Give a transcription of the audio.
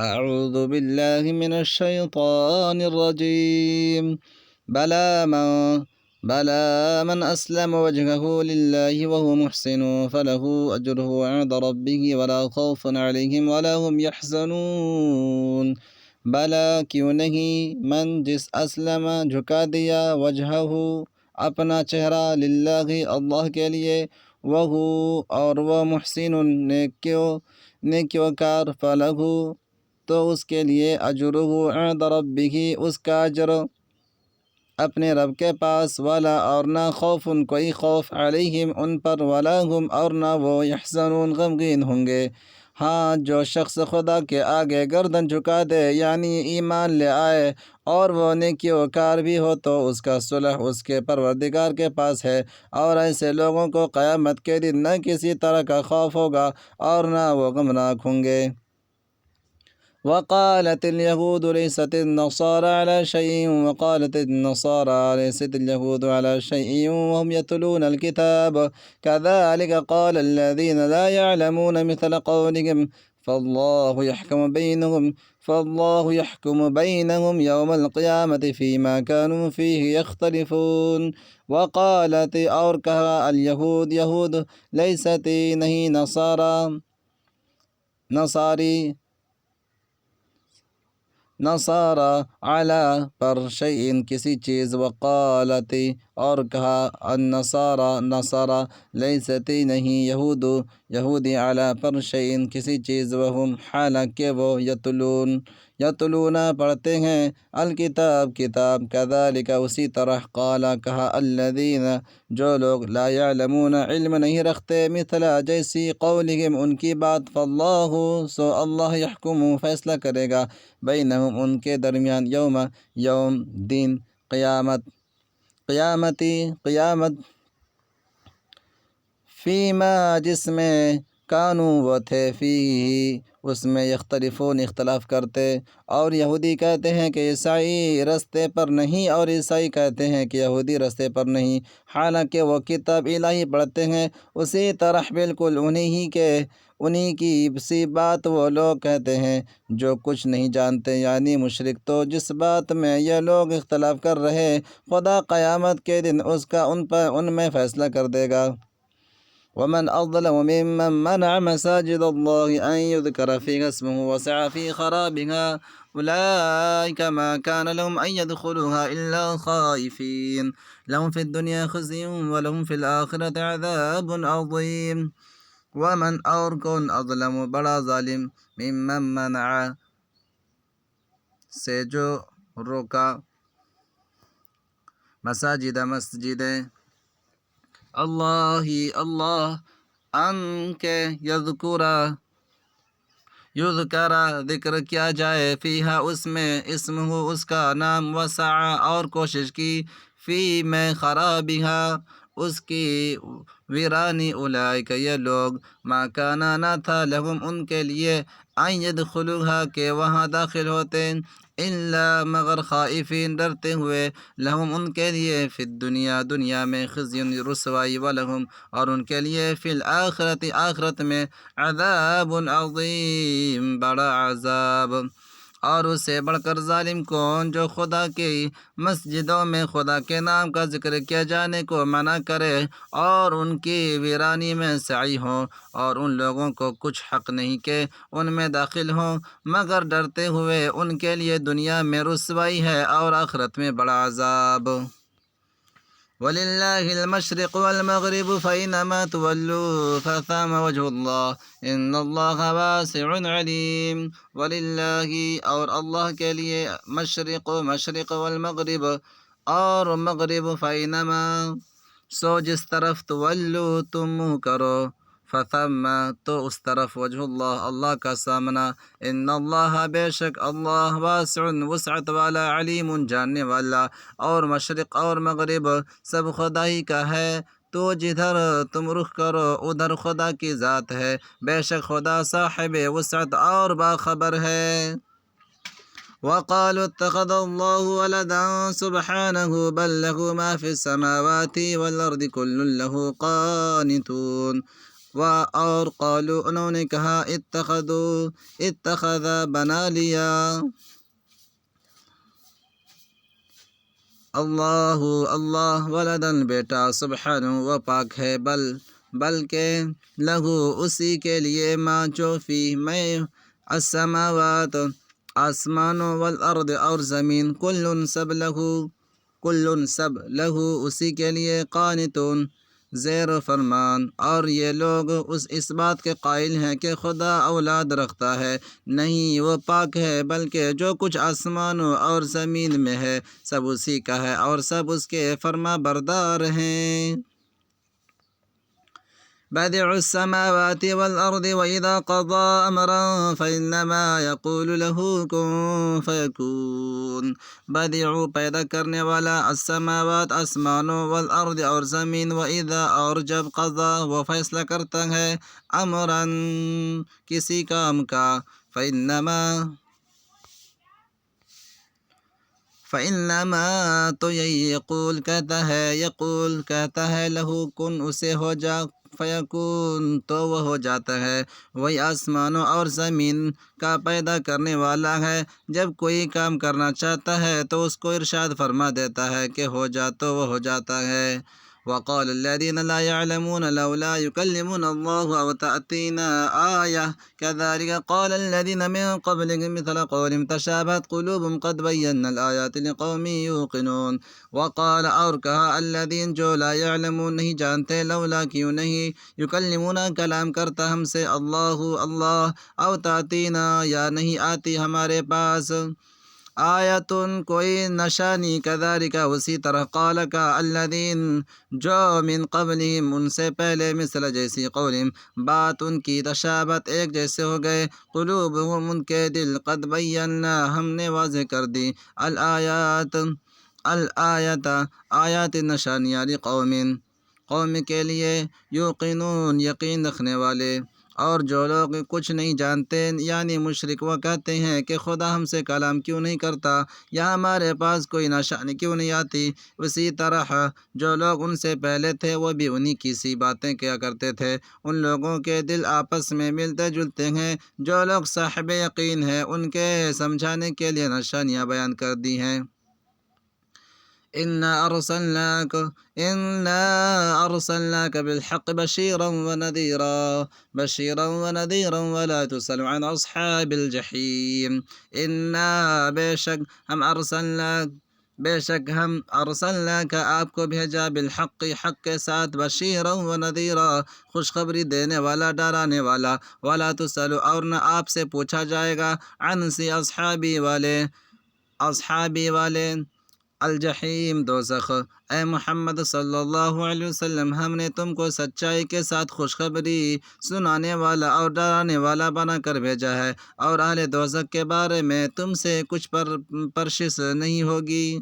أعوذ بالله من الشيطان الرجيم بلى من أسلم وجهه لله وهو محسن فله أجره عند ربه ولا خوف عليهم ولا هم يحزنون۔ بلا کیوں نہیں، من جس اسلم جھکا دیا، وجہہ اپنا چہرہ، للہ اللہ کے لیے، وہو اور وہ محسن نیکوکار، فلہ تو اس کے لیے، اجرہ عند ربہ اس کا اجر اپنے رب کے پاس، ولا اور نہ خوف کوئی خوف، علیہم ان پر، ولا ہم اور نہ وہ، یحزنون غمگین ہوں گے۔ ہاں، جو شخص خدا کے آگے گردن جھکا دے، یعنی ایمان لے آئے اور وہ نیکوکار بھی ہو، تو اس کا صلح اس کے پروردگار کے پاس ہے، اور ایسے لوگوں کو قیامت کے دن نہ کسی طرح کا خوف ہوگا اور نہ وہ غمناک ہوں گے۔ وقالت اليهود ليست النصارى على شيء وقالت النصارى ليست اليهود على شيء وهم يتلون الكتاب كذلك قال الذين لا يعلمون مثل قولهم فالله يحكم بينهم يوم القيامة فيما كانوا فيه يختلفون۔ وقالت اور کہا، اليهود یہود، لیست نہیں، نصارى علی پر شیء کسی چیز، وقالت اور کہا، نصارى لیست نہیں، یہودی علی پر شیء کسی چیز، وہم حالانکہ وہ، یتلون پڑھتے ہیں، الکتاب کتاب، کذالک اسی طرح، قال کہا، الذین جو لوگ، لا یعلمون علم نہیں رکھتے، مثل جیسی، قولہم ان کی بات، فاللہ سو اللہ، یحکم فیصلہ کرے گا، بینہم ان کے درمیان، یوم دن، قیامت، فیما جس میں، کانوا وہ تھے، فیہ اس میں، یختلفون اختلاف کرتے۔ اور یہودی کہتے ہیں کہ عیسائی رستے پر نہیں، اور عیسائی کہتے ہیں کہ یہودی رستے پر نہیں، حالانکہ وہ کتاب الہی پڑھتے ہیں۔ اسی طرح بالکل انہی کی سی بات وہ لوگ کہتے ہیں جو کچھ نہیں جانتے، یعنی مشرک۔ تو جس بات میں یہ لوگ اختلاف کر رہے، خدا قیامت کے دن اس کا ان میں فیصلہ کر دے گا۔ ومن أظلم ممن منع مساجد الله أن يذكر فيها اسمه وسعى في خرابها أولئك ما كان لهم أن يدخلوها إلا خائفين لهم في الدنيا خزي ولهم في الآخرة عذاب عظيم۔ ومن اور کون، اظلم بڑا ظالم، ممن منع سے جو روکا، مسجدیں، اللہ ان کے، یذکرہ ذکر کیا جائے، فیہا اس میں، اسمہ اس کا نام، وسعی اور کوشش کی، فی میں، خرابہا اس کی ویرانی، اولئک یہ لوگ، ما کانا نہ تھا، لہم ان کے لیے، ان یدخلوہا کہ وہاں داخل ہوتے، الا مگر، خائفین ڈرتے ہوئے، لہم ان کے لیے، فی الدنیا دنیا میں، خزی رسوائی، ولہم اور ان کے لیے، فی الآخرت آخرت میں، عذاب عظیم بڑا عذاب۔ اور اس سے بڑھ کر ظالم کون، جو خدا کی مسجدوں میں خدا کے نام کا ذکر کیا جانے کو منع کرے اور ان کی ویرانی میں سعی ہوں، اور ان لوگوں کو کچھ حق نہیں کہ ان میں داخل ہوں مگر ڈرتے ہوئے، ان کے لیے دنیا میں رسوائی ہے اور آخرت میں بڑا عذاب۔ وَلِلَّهِ الْمَشْرِقُ وَالْمَغْرِبُ فَأَيْنَمَا تُوَلُّوا فَثَمَّ وَجْهُ اللَّهِ إِنَّ اللَّهَ وَاسِعٌ عَلِيمٌ۔ وَلِلَّهِ اور اللہ کے لیے، مشرق والمغرب اور مغرب، فَأَيْنَمَا سو جس طرف، تُوَلُّوا تم منہ کرو، فَثَمَّ تو اس طرف، وجہ اللہ اللہ کا سامنا، ان اللہ بے شک اللہ، واسع وسعت والا، علیم جاننے والا۔ اور مشرق اور مغرب سب خدا ہی کا ہے، تو جدھر تم رخ کرو ادھر خدا کی ذات ہے، بے شک خدا صاحب وسعت اور باخبر ہے۔ وقالوا اتخذ الله ولدا سبحانه بل له ما في السماوات والأرض كل له قانتون۔ اور قالو انہوں نے کہا اتخذ بنا لیا اللہ ولدن بیٹا سبحانہ و پاک ہے بلکہ لہو اسی کے لیے ما جو فی میں السماوات آسمانوں والارض اور زمین کل سب لہو اسی کے لیے قانتون زیر و فرمان۔ اور یہ لوگ اس بات کے قائل ہیں کہ خدا اولاد رکھتا ہے، نہیں، وہ پاک ہے، بلکہ جو کچھ آسمانوں اور زمین میں ہے سب اسی کا ہے اور سب اس کے فرما بردار ہیں۔ بديع السماوات والأرض وإذا قضى أمرا فإنما يقول له كن فيكون۔ بديع پیدا کرنے والا، السماوات آسمانوں، والأرض اور زمین، وإذا اور جب قضا وہ فیصلہ کرتا ہے، امرا کسی کام کا، فإنما تو یہی یقول کہتا ہے لہو کن اسے ہو جا، فیکون تو وہ ہو جاتا ہے۔ وہی آسمانوں اور زمین کا پیدا کرنے والا ہے، جب کوئی کام کرنا چاہتا ہے تو اس کو ارشاد فرما دیتا ہے کہ ہو جا تو وہ ہو جاتا ہے۔ وقال الذين لا يعلمون لولا يكلمنا الله أو تأتينا آية كذلك قال الذين من قبلهم مثل قولهم تشابهت قلوبهم قد بينا الآيات لقوم يوقنون۔ وقال اور کہا الذين جو لا يعلمون نہیں جانتے، لولا کیوں نہیں، يكلمنا کلام کرتا ہم سے اللہ او تأتینا یا نہیں آتی ہمارے پاس آیتن کوئی نشانی، کذالک اسی طرح، قال کا الذین جو من قبلہم ان سے پہلے، مثل جیسی قولہم بات ان کی، تشابہت ایک جیسے ہو گئے، قلوبہم ان کے دل، قد بینا ہم نے واضح کر دی، الآیات آیات نشانیاں، قوم کے لیے، یوقنون یقین رکھنے والے۔ اور جو لوگ کچھ نہیں جانتے یعنی مشرک، وہ کہتے ہیں کہ خدا ہم سے کلام کیوں نہیں کرتا یا ہمارے پاس کوئی نشانی کیوں نہیں آتی، اسی طرح جو لوگ ان سے پہلے تھے وہ بھی انہی کی سی باتیں کیا کرتے تھے۔ ان لوگوں کے دل آپس میں ملتے جلتے ہیں، جو لوگ صاحب یقین ہیں ان کے سمجھانے کے لیے نشانیاں بیان کر دی ہیں۔ إنا أرسلناك بالحق بشيرا ونذيرا ولا تسأل عن أصحاب الجحيم۔ بے شک ہم ارسلناک آپ کو بھیجا، بالحق حق کے ساتھ، بشیرا و نذیرا خوشخبری دینے والا، ڈرانے والا، ولا تسأل اور نہ آپ سے پوچھا جائے گا، عن سی اصحابی والے الجحیم دوزخ۔ اے محمد صلی اللہ علیہ وسلم، ہم نے تم کو سچائی کے ساتھ خوشخبری سنانے والا اور ڈرانے والا بنا کر بھیجا ہے، اور اہل دوزخ کے بارے میں تم سے کچھ پرسش نہیں ہوگی۔